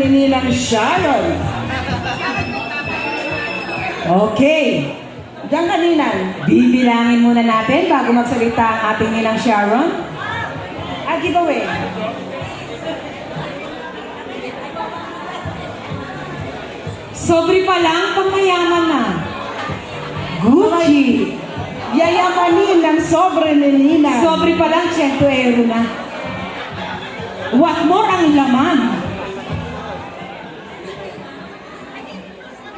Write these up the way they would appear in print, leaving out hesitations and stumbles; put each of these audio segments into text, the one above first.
ni Ninang Sharon. Okay. Diyan ka, Ninang. Bibilangin muna natin bago magsalita ang ating Ninang Sharon. Giveaway. Sobre pa lang, pangmayaman na. Gucci. Yayamanin ng sobre ni Ninang. Sobre pa lang, 100 euro na. What more ang laman?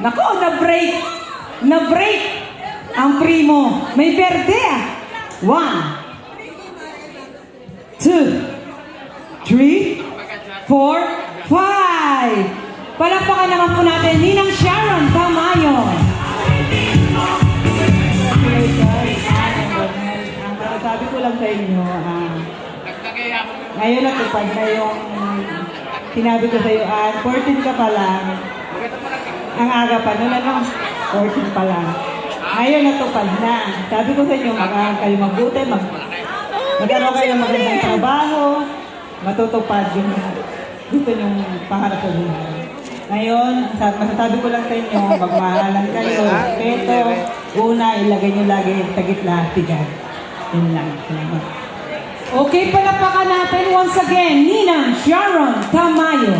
Nako, na-break. Na-break ang primo. May berde ah. 1, 2, 3, 4, 5. Palakpakan naman po natin Ninang Sharon Tamayo. Sabi ko lang sa inyo, ngayon natupad na yung sinabi ko sa iyo, 14 ka pa lang. Ang aga pa, noon 14 pa lang. Ngayon natupad na. Sabi ko sa inyo, kayo mabuti, magkaroon kayo magandang trabaho, matutupad yung gusto nyong pangarap sa buhay. Ngayon, masasabi ko lang sa inyo, magmahalan kayo, respeto, una, ilagay nyo lagi sa gitna, tigan. Yun lang. Salamat. Okay, palakpakan natin once again, Ninang Sharon Tamayo.